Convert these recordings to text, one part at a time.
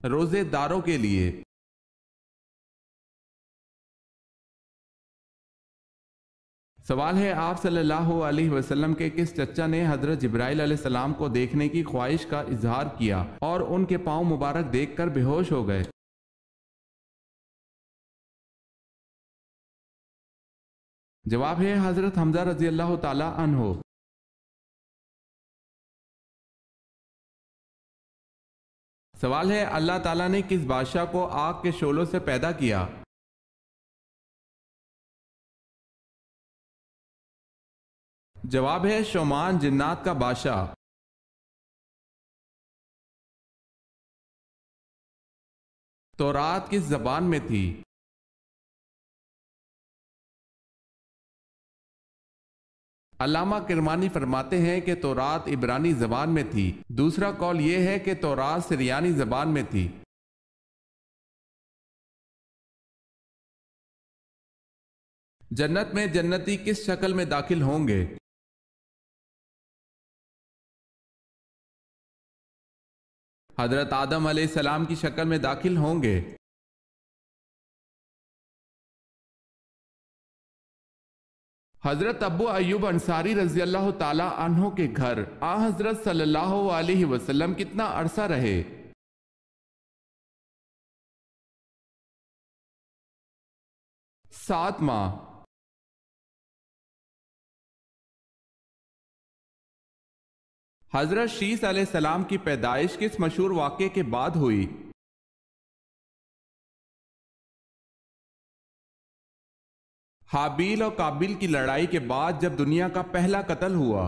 روزے داروں کے لیے۔ سوال ہے، آپ صلی اللہ علیہ وسلم کے کس چچا نے حضرت جبرائیل علیہ السلام کو دیکھنے کی خواہش کا اظہار کیا اور ان کے پاؤں مبارک دیکھ کر بے ہوش ہو گئے؟ جواب ہے حضرت حمزہ رضی اللہ تعالی عنہ۔ سوال ہے، اللہ تعالیٰ نے کس بادشاہ کو آگ کے شعلوں سے پیدا کیا؟ جواب ہے شومان، جنات کا بادشاہ۔ تورات کس زبان میں تھی؟ علامہ کرمانی فرماتے ہیں کہ تورات عبرانی زبان میں تھی، دوسرا قول یہ ہے کہ تورات سریانی زبان میں تھی۔ جنت میں جنتی کس شکل میں داخل ہوں گے؟ حضرت آدم علیہ السلام کی شکل میں داخل ہوں گے۔ حضرت ابو ایوب انصاری رضی اللہ تعالی عنہ کے گھر حضرت صلی اللہ علیہ وسلم کتنا عرصہ رہے؟ 7 ماہ۔ حضرت شیس علیہ السلام کی پیدائش کس مشہور واقعے کے بعد ہوئی؟ حابیل اور قابیل کی لڑائی کے بعد جب دنیا کا پہلا قتل ہوا۔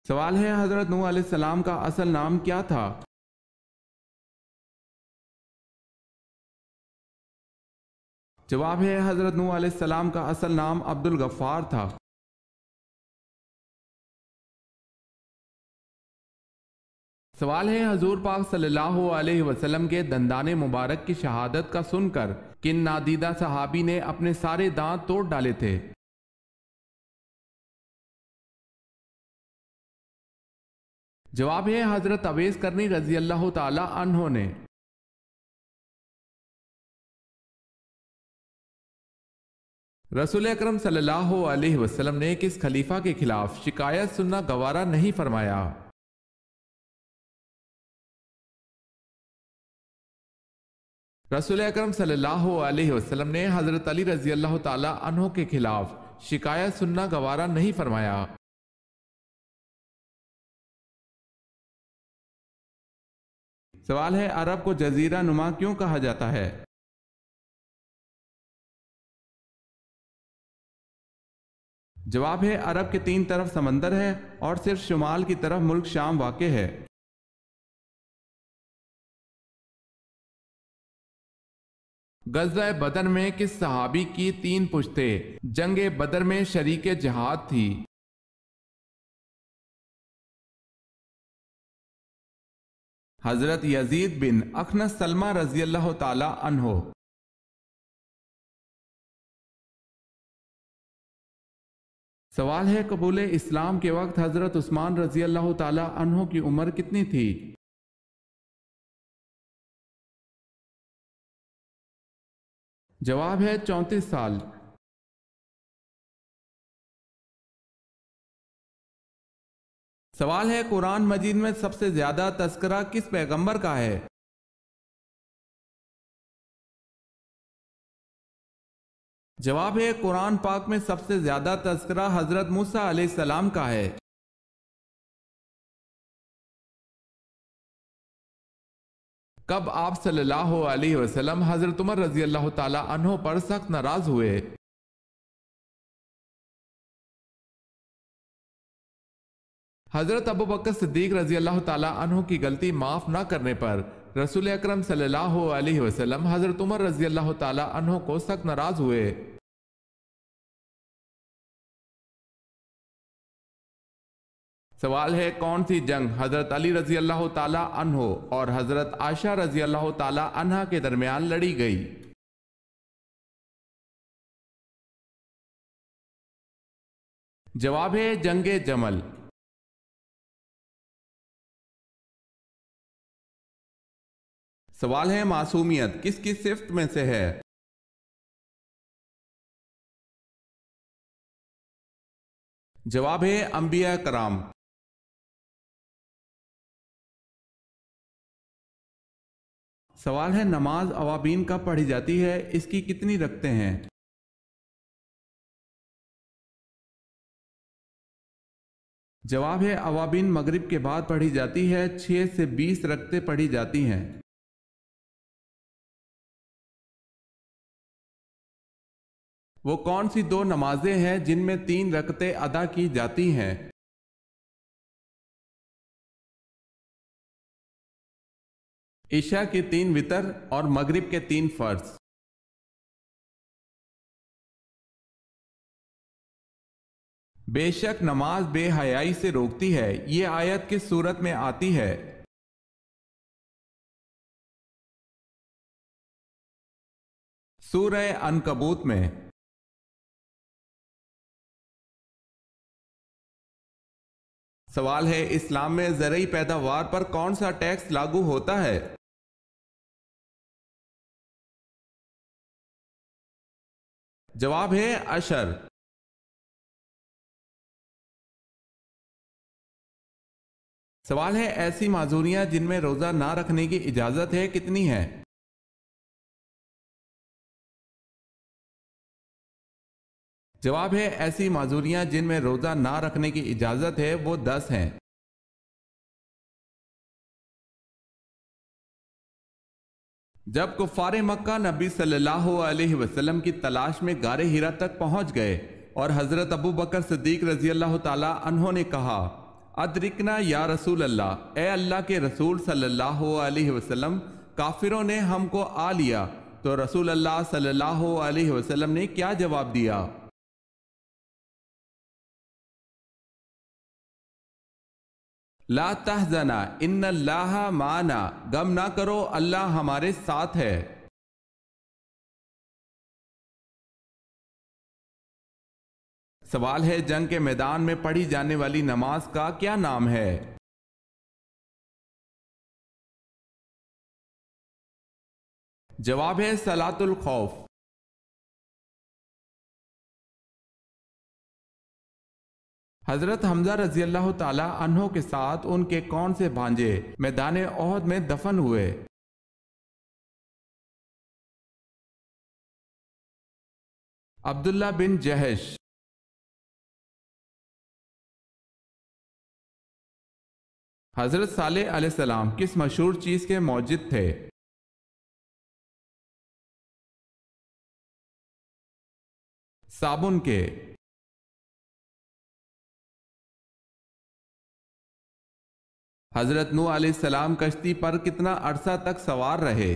سوال ہے، حضرت نوح علیہ السلام کا اصل نام کیا تھا؟ جواب ہے حضرت نوح علیہ السلام کا اصل نام عبد الغفار تھا۔ سوال ہے، حضور پاک صلی اللہ علیہ وسلم کے دندان مبارک کی شہادت کا سن کر کن نادیدہ صحابی نے اپنے سارے دانت توڑ ڈالے تھے؟ جواب ہے حضرت اویس کرنی رضی اللہ تعالی عنہ نے۔ رسول اکرم صلی اللہ علیہ وسلم نے کس خلیفہ کے خلاف شکایت سننا گوارا نہیں فرمایا؟ رسول اکرم صلی اللہ علیہ وسلم نے حضرت علی رضی اللہ تعالی عنہ کے خلاف شکایت سننا گوارا نہیں فرمایا۔ سوال ہے، عرب کو جزیرہ نما کیوں کہا جاتا ہے؟ جواب ہے عرب کے 3 طرف سمندر ہے اور صرف شمال کی طرف ملک شام واقع ہے۔ غزوہ بدر میں کس صحابی کی 3 پشتیں جنگ بدر میں شریک جہاد تھی؟ حضرت یزید بن اخنس سلمہ رضی اللہ تعالی عنہ۔ سوال ہے، قبول اسلام کے وقت حضرت عثمان رضی اللہ تعالی عنہ کی عمر کتنی تھی؟ جواب ہے 34 سال۔ سوال ہے، قرآن مجید میں سب سے زیادہ تذکرہ کس پیغمبر کا ہے؟ جواب ہے قرآن پاک میں سب سے زیادہ تذکرہ حضرت موسیٰ علیہ السلام کا ہے۔ کب آپ صلی اللہ علیہ وسلم حضرت عمر رضی اللہ تعالی عنہ پر سخت ناراض ہوئے؟ حضرت ابو بکر صدیق رضی اللہ تعالی عنہ کی غلطی معاف نہ کرنے پر رسول اکرم صلی اللہ علیہ وسلم حضرت عمر رضی اللہ تعالی عنہ کو سخت ناراض ہوئے۔ سوال ہے، کون سی جنگ حضرت علی رضی اللہ تعالی عنہ اور حضرت عائشہ رضی اللہ تعالی عنہ کے درمیان لڑی گئی؟ جواب ہے جنگ جمل۔ سوال ہے معصومیت کس کس صفت میں سے ہے؟ جواب ہے انبیاء کرام۔ سوال ہے نماز اوابین کب پڑھی جاتی ہے، اس کی کتنی رکعتیں ہیں؟ جواب ہے اوابین مغرب کے بعد پڑھی جاتی ہے، 6 سے 20 رکعتیں پڑھی جاتی ہیں۔ وہ کون سی 2 نمازیں ہیں جن میں 3 رکعتیں ادا کی جاتی ہیں؟ عشاء کی 3 وتر اور مغرب کے 3 فرض۔ بے شک نماز بے حیائی سے روکتی ہے، یہ آیت کس صورت میں آتی ہے؟ سورہ عنکبوت میں۔ سوال ہے اسلام میں زرعی پیداوار پر کون سا ٹیکس لاگو ہوتا ہے؟ جواب ہے عشر۔ سوال ہے ایسی معذوریاں جن میں روزہ نہ رکھنے کی اجازت ہے کتنی ہے؟ جواب ہے ایسی معذوریاں جن میں روزہ نہ رکھنے کی اجازت ہے وہ 10 ہیں۔ جب کفار مکہ نبی صلی اللہ علیہ وسلم کی تلاش میں غار حرا تک پہنچ گئے اور حضرت ابو بکر صدیق رضی اللہ تعالی عنہ نے کہا ادرکنا یا رسول اللہ، اے اللہ کے رسول صلی اللہ علیہ وسلم، کافروں نے ہم کو آ لیا، تو رسول اللہ صلی اللہ علیہ وسلم نے کیا جواب دیا؟ لا تحزنا ان اللہ معنا، غم نہ کرو اللہ ہمارے ساتھ ہے۔ سوال ہے جنگ کے میدان میں پڑھی جانے والی نماز کا کیا نام ہے؟ جواب ہے صلاۃ الخوف۔ حضرت حمزہ رضی اللہ تعالی عنہ کے ساتھ ان کے کون سے بھانجے میدان احد میں دفن ہوئے؟ عبداللہ بن جہش۔ حضرت صالح علیہ السلام کس مشہور چیز کے موجد تھے؟ صابن کے۔ حضرت نوح علیہ السلام کشتی پر کتنا عرصہ تک سوار رہے؟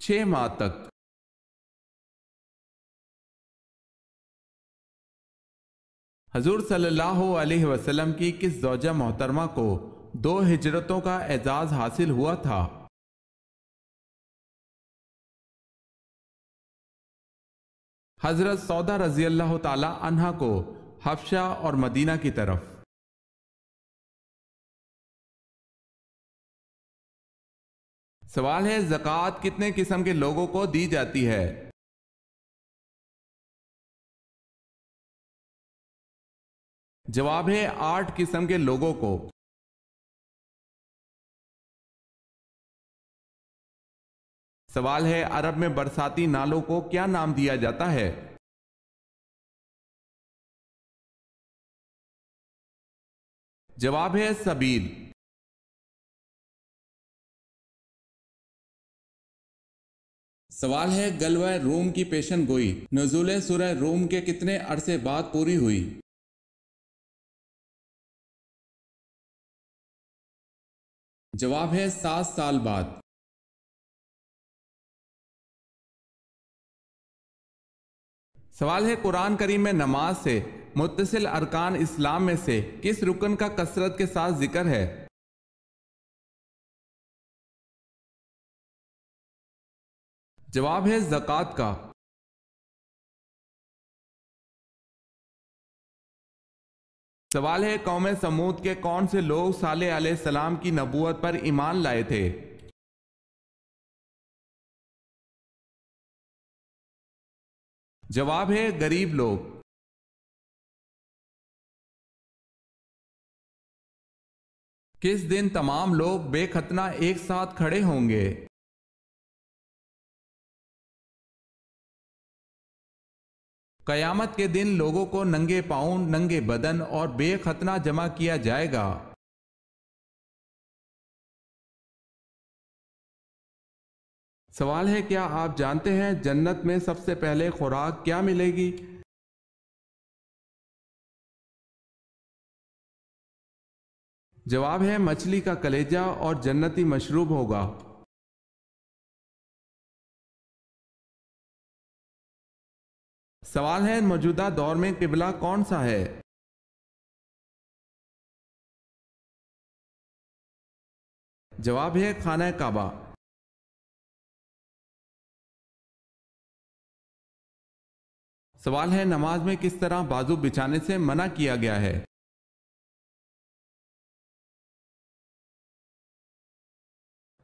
6 ماہ تک۔ حضور صلی اللہ علیہ وسلم کی کس زوجہ محترمہ کو 2 ہجرتوں کا اعزاز حاصل ہوا تھا؟ حضرت سودا رضی اللہ تعالی عنہا کو حبشہ اور مدینہ کی طرف۔ سوال ہے زکوٰۃ کتنے قسم کے لوگوں کو دی جاتی ہے؟ جواب ہے 8 قسم کے لوگوں کو۔ سوال ہے عرب میں برساتی نالوں کو کیا نام دیا جاتا ہے؟ جواب ہے سبیل۔ سوال ہے غلبہ روم کی پیشن گوئی نزول سورہ روم کے کتنے عرصے بعد پوری ہوئی؟ جواب ہے 7 سال بعد۔ سوال ہے قرآن کریم میں نماز سے متصل ارکان اسلام میں سے کس رکن کا کثرت کے ساتھ ذکر ہے؟ جواب ہے زکوٰۃ کا۔ سوال ہے قوم سمود کے کون سے لوگ صالح علیہ السلام کی نبوت پر ایمان لائے تھے؟ جواب ہے غریب لوگ۔ کس دن تمام لوگ بے ختنہ ایک ساتھ کھڑے ہوں گے؟ قیامت کے دن لوگوں کو ننگے پاؤں، ننگے بدن اور بے ختنہ جمع کیا جائے گا۔ سوال ہے کیا آپ جانتے ہیں جنت میں سب سے پہلے خوراک کیا ملے گی؟ جواب ہے مچھلی کا کلیجہ اور جنتی مشروب ہوگا۔ سوال ہے موجودہ دور میں قبلہ کون سا ہے؟ جواب ہے خانہ کعبہ۔ سوال ہے نماز میں کس طرح بازو بچھانے سے منع کیا گیا ہے؟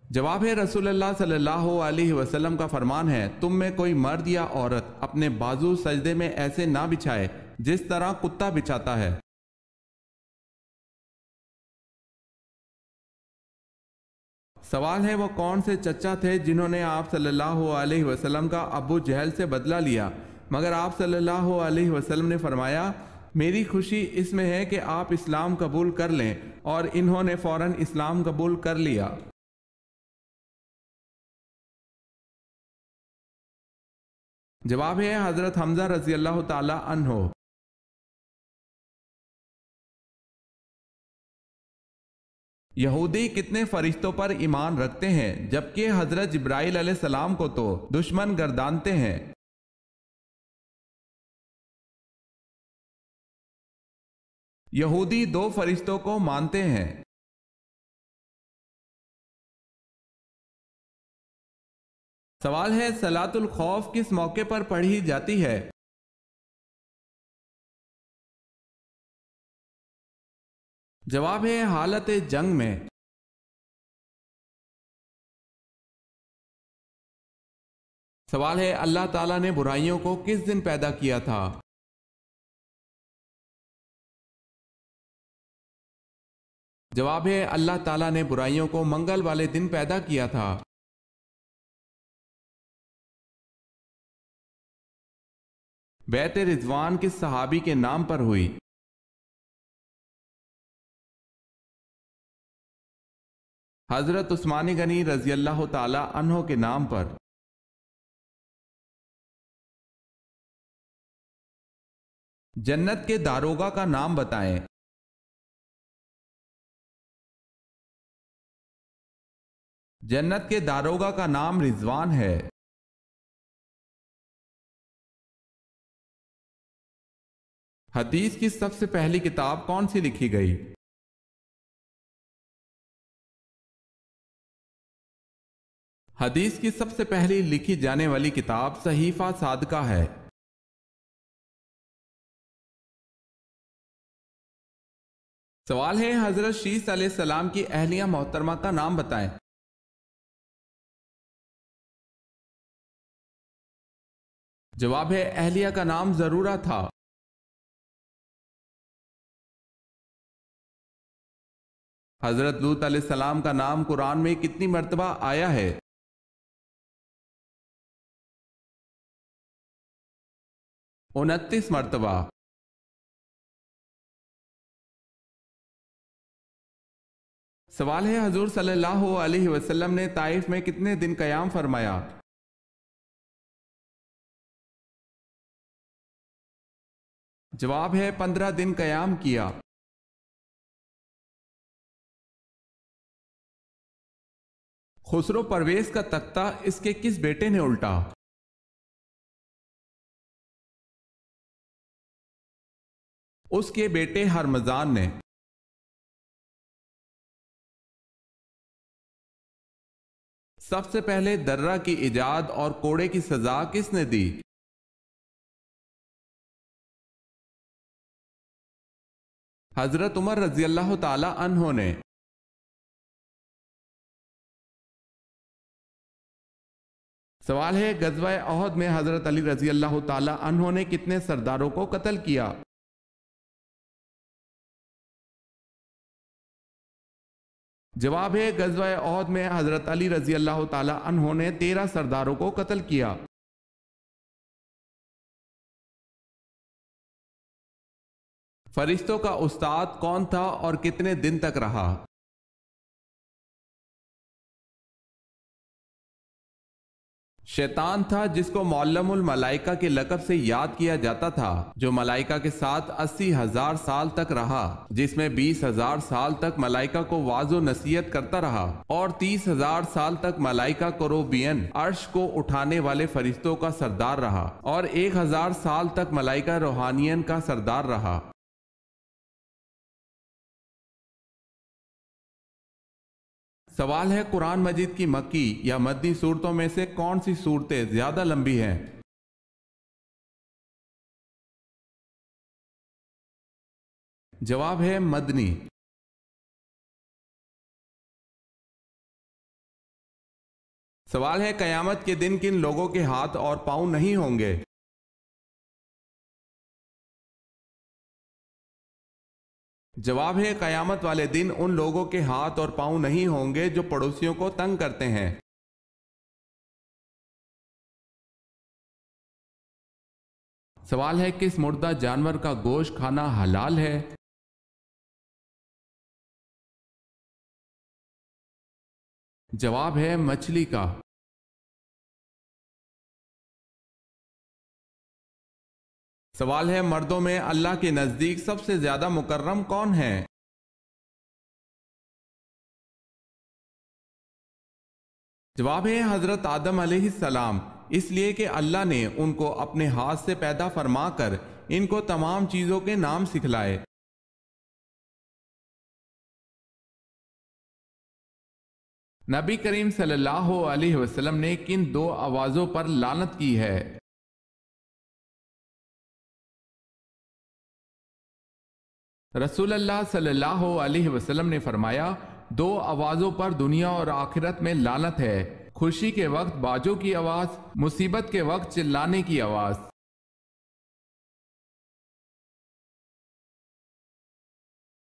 جواب ہے رسول اللہ صلی اللہ علیہ وسلم کا فرمان ہے تم میں کوئی مرد یا عورت اپنے بازو سجدے میں ایسے نہ بچھائے جس طرح کتا بچھاتا ہے۔ سوال ہے وہ کون سے چچا تھے جنہوں نے آپ صلی اللہ علیہ وسلم کا ابو جہل سے بدلہ لیا، مگر آپ صلی اللہ علیہ وسلم نے فرمایا میری خوشی اس میں ہے کہ آپ اسلام قبول کر لیں، اور انہوں نے فوراً اسلام قبول کر لیا۔ جواب ہے حضرت حمزہ رضی اللہ تعالی عنہ۔ یہودی کتنے فرشتوں پر ایمان رکھتے ہیں جبکہ حضرت جبرائیل علیہ السلام کو تو دشمن گردانتے ہیں؟ یہودی 2 فرشتوں کو مانتے ہیں۔ سوال ہے صلاۃ الخوف کس موقع پر پڑھی جاتی ہے؟ جواب ہے حالت جنگ میں۔ سوال ہے اللہ تعالیٰ نے برائیوں کو کس دن پیدا کیا تھا؟ جواب ہے اللہ تعالیٰ نے برائیوں کو منگل والے دن پیدا کیا تھا۔ بیعت رضوان کس صحابی کے نام پر ہوئی؟ حضرت عثمان غنی رضی اللہ تعالی عنہ کے نام پر۔ جنت کے داروغہ کا نام بتائیں۔ جنت کے داروغہ کا نام رضوان ہے۔ حدیث کی سب سے پہلی کتاب کون سی لکھی گئی؟ حدیث کی سب سے پہلی لکھی جانے والی کتاب صحیفہ صادقہ ہے۔ سوال ہے حضرت شیس علیہ السلام کی اہلیہ محترمہ کا نام بتائیں۔ جواب ہے اہلیہ کا نام ضرورہ تھا۔ حضرت لوط علیہ السلام کا نام قرآن میں کتنی مرتبہ آیا ہے؟ انتیس مرتبہ۔ سوال ہے حضور صلی اللہ علیہ وسلم نے طائف میں کتنے دن قیام فرمایا؟ جواب ہے 15 دن قیام کیا۔ خسرو پرویز کا تختہ اس کے کس بیٹے نے الٹا؟ اس کے بیٹے ہرمزان نے۔ سب سے پہلے درہ کی ایجاد اور کوڑے کی سزا کس نے دی؟ حضرت عمر رضی اللہ تعالی عنہ نے سوال ہے غزوہ احد میں حضرت علی رضی اللہ تعالی عنہ نے کتنے سرداروں کو قتل کیا؟ جواب ہے غزوہ احد میں حضرت علی رضی اللہ تعالی عنہ نے 13 سرداروں کو قتل کیا۔ فرشتوں کا استاد کون تھا اور کتنے دن تک رہا؟ شیطان تھا جس کو معلم الملائکہ کے لقب سے یاد کیا جاتا تھا، جو ملائکہ کے ساتھ 80,000 سال تک رہا، جس میں 20,000 سال تک ملائکہ کو واعظ و نصیحت کرتا رہا اور 30,000 سال تک ملائکہ کروبین عرش کو اٹھانے والے فرشتوں کا سردار رہا اور 1,000 سال تک ملائکہ روحانین کا سردار رہا۔ سوال ہے قرآن مجید کی مکی یا مدنی صورتوں میں سے کون سی صورتیں زیادہ لمبی ہیں؟ جواب ہے مدنی۔ سوال ہے قیامت کے دن کن لوگوں کے ہاتھ اور پاؤں نہیں ہوں گے؟ جواب ہے قیامت والے دن ان لوگوں کے ہاتھ اور پاؤں نہیں ہوں گے جو پڑوسیوں کو تنگ کرتے ہیں۔ سوال ہے کس مردہ جانور کا گوشت کھانا حلال ہے؟ جواب ہے مچھلی کا۔ سوال ہے مردوں میں اللہ کے نزدیک سب سے زیادہ مکرم کون ہے؟ جواب ہے حضرت آدم علیہ السلام، اس لیے کہ اللہ نے ان کو اپنے ہاتھ سے پیدا فرما کر ان کو تمام چیزوں کے نام سکھلائے۔ نبی کریم صلی اللہ علیہ وسلم نے کن 2 آوازوں پر لعنت کی ہے؟ رسول اللہ صلی اللہ علیہ وسلم نے فرمایا 2 آوازوں پر دنیا اور آخرت میں لعنت ہے، خوشی کے وقت باجوں کی آواز، مصیبت کے وقت چلانے کی آواز۔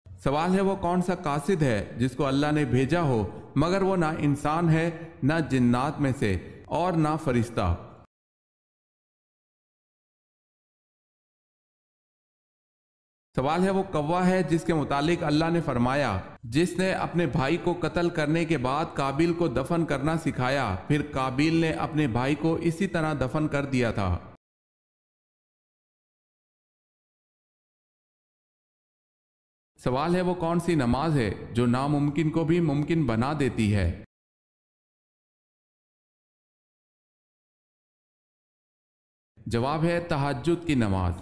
سوال ہے وہ کون سا قاصد ہے جس کو اللہ نے بھیجا ہو مگر وہ نہ انسان ہے، نہ جنات میں سے اور نہ فرشتہ؟ سوال ہے وہ کوا ہے جس کے متعلق اللہ نے فرمایا جس نے اپنے بھائی کو قتل کرنے کے بعد قابیل کو دفن کرنا سکھایا، پھر قابیل نے اپنے بھائی کو اسی طرح دفن کر دیا تھا۔ سوال ہے وہ کون سی نماز ہے جو ناممکن کو بھی ممکن بنا دیتی ہے؟ جواب ہے تہجد کی نماز۔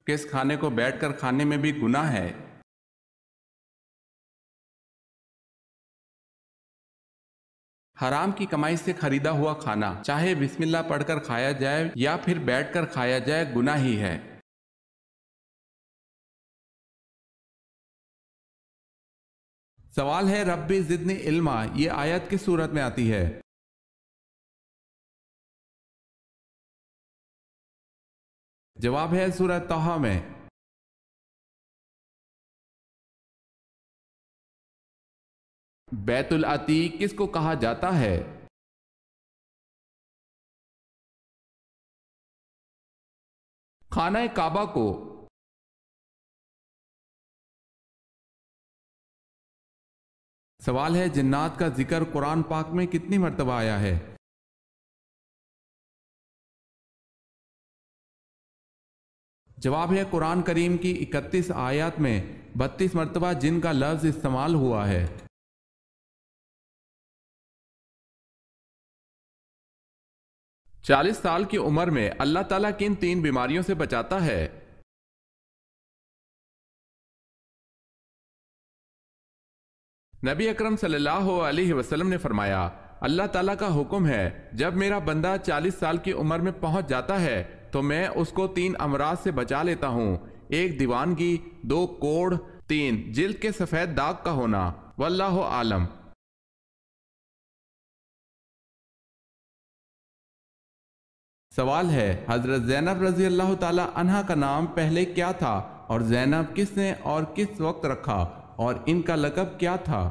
کس کھانے کو بیٹھ کر کھانے میں بھی گناہ ہے؟ حرام کی کمائی سے خریدا ہوا کھانا چاہے بسم اللہ پڑھ کر کھایا جائے یا پھر بیٹھ کر کھایا جائے گناہ ہی ہے۔ سوال ہے ربی زدنی علما یہ آیت کس صورت میں آتی ہے؟ جواب ہے سورہ طہ میں۔ بیت العتیق کس کو کہا جاتا ہے؟ خانہ کعبہ کو۔ سوال ہے جنات کا ذکر قرآن پاک میں کتنی مرتبہ آیا ہے؟ جواب ہے قرآن کریم کی 31 آیات میں 32 مرتبہ جن کا لفظ استعمال ہوا ہے۔ 40 سال کی عمر میں اللہ تعالیٰ کن 3 بیماریوں سے بچاتا ہے؟ نبی اکرم صلی اللہ علیہ وسلم نے فرمایا اللہ تعالیٰ کا حکم ہے جب میرا بندہ 40 سال کی عمر میں پہنچ جاتا ہے تو میں اس کو 3 امراض سے بچا لیتا ہوں: 1 دیوانگی، 2 کوڑ، 3 جلد کے سفید داغ کا ہونا۔ واللہ عالم۔ سوال ہے، حضرت زینب رضی اللہ تعالی عنہا کا نام پہلے کیا تھا، اور زینب کس نے اور کس وقت رکھا، اور ان کا لقب کیا تھا؟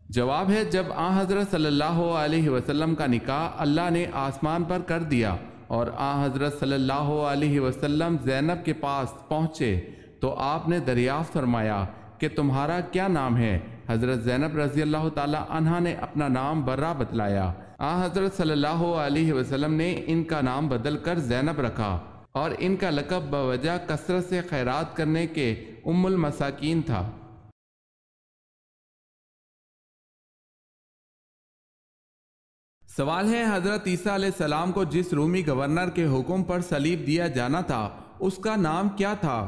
جواب ہے، جب آن حضرت صلی اللہ علیہ وسلم کا نکاح اللہ نے آسمان پر کر دیا اور آن حضرت صلی اللہ علیہ وسلم زینب کے پاس پہنچے تو آپ نے دریافت فرمایا کہ تمہارا کیا نام ہے؟ حضرت زینب رضی اللہ تعالی عنہا نے اپنا نام برہ بتلایا۔ آن حضرت صلی اللہ علیہ وسلم نے ان کا نام بدل کر زینب رکھا، اور ان کا لقب بوجہ کثرت سے خیرات کرنے کے ام المساکین تھا۔ سوال ہے، حضرت عیسیٰ علیہ السلام کو جس رومی گورنر کے حکم پر صلیب دیا جانا تھا اس کا نام کیا تھا؟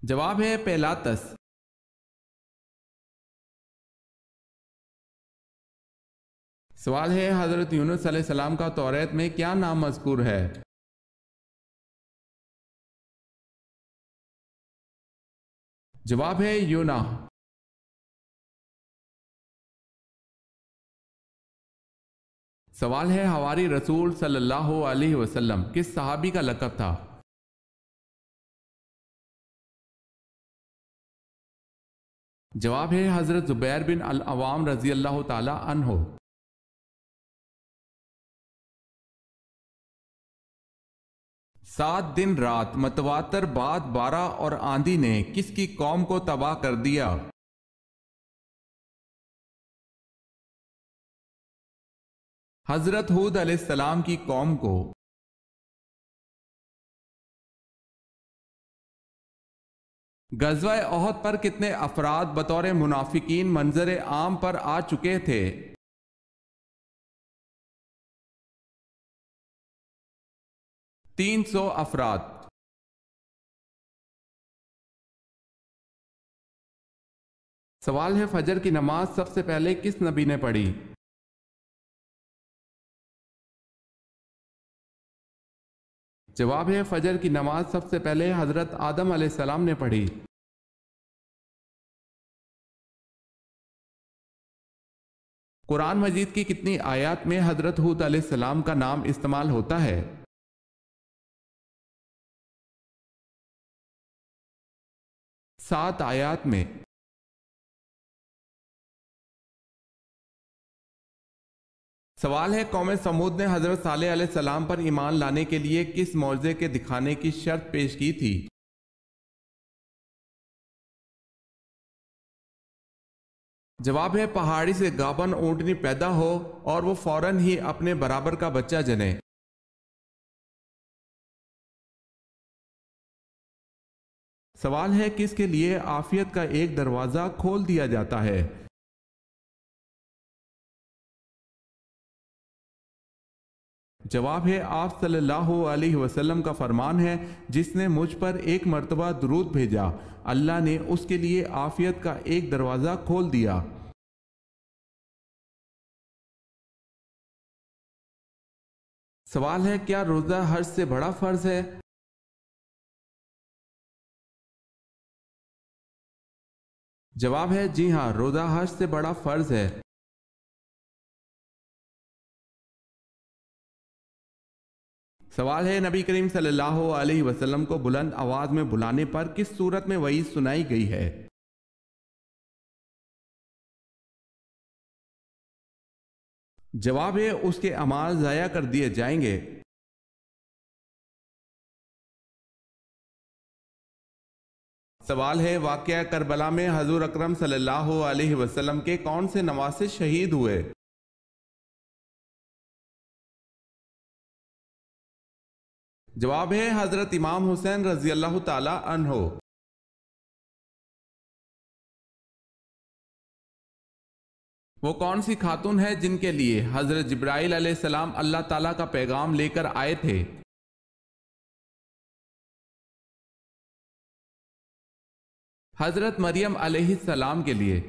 جواب ہے، پیلاطس۔ سوال ہے، حضرت یونس علیہ السلام کا توریت میں کیا نام مذکور ہے؟ جواب ہے، یونا۔ سوال ہے، حواری رسول صلی اللہ علیہ وسلم کس صحابی کا لقب تھا؟ جواب ہے، حضرت زبیر بن العوام رضی اللہ تعالی عنہ۔ 7 دن رات متواتر بعد 12 اور آندھی نے کس کی قوم کو تباہ کر دیا؟ حضرت ہود علیہ السلام کی قوم کو۔ غزوہ احد پر کتنے افراد بطور منافقین منظر عام پر آ چکے تھے؟ 300 افراد۔ سوال ہے، فجر کی نماز سب سے پہلے کس نبی نے پڑھی؟ جواب ہے، فجر کی نماز سب سے پہلے حضرت آدم علیہ السلام نے پڑھی۔ قرآن مجید کی کتنی آیات میں حضرت ہود علیہ السلام کا نام استعمال ہوتا ہے؟ 7 آیات میں۔ سوال ہے، قوم سمود نے حضرت صالح علیہ السلام پر ایمان لانے کے لیے کس معجزے کے دکھانے کی شرط پیش کی تھی؟ جواب ہے، پہاڑی سے گابن اونٹنی پیدا ہو اور وہ فوراً ہی اپنے برابر کا بچہ جنے۔ سوال ہے، کس کے لیے عافیت کا ایک دروازہ کھول دیا جاتا ہے؟ جواب ہے، آپ صلی اللہ علیہ وسلم کا فرمان ہے، جس نے مجھ پر ایک مرتبہ درود بھیجا اللہ نے اس کے لیے عافیت کا ایک دروازہ کھول دیا۔ سوال ہے، کیا روزہ حج سے بڑا فرض ہے؟ جواب ہے، جی ہاں، روزہ حج سے بڑا فرض ہے۔ سوال ہے، نبی کریم صلی اللہ علیہ وسلم کو بلند آواز میں بلانے پر کس صورت میں وعید سنائی گئی ہے؟ جواب ہے، اس کے اعمال ضائع کر دیے جائیں گے۔ سوال ہے، واقعہ کربلا میں حضور اکرم صلی اللہ علیہ وسلم کے کون سے نواسے شہید ہوئے؟ جواب ہے، حضرت امام حسین رضی اللہ تعالی عنہ۔ وہ کون سی خاتون ہے جن کے لیے حضرت جبرائیل علیہ السلام اللہ تعالیٰ کا پیغام لے کر آئے تھے؟ حضرت مریم علیہ السلام کے لیے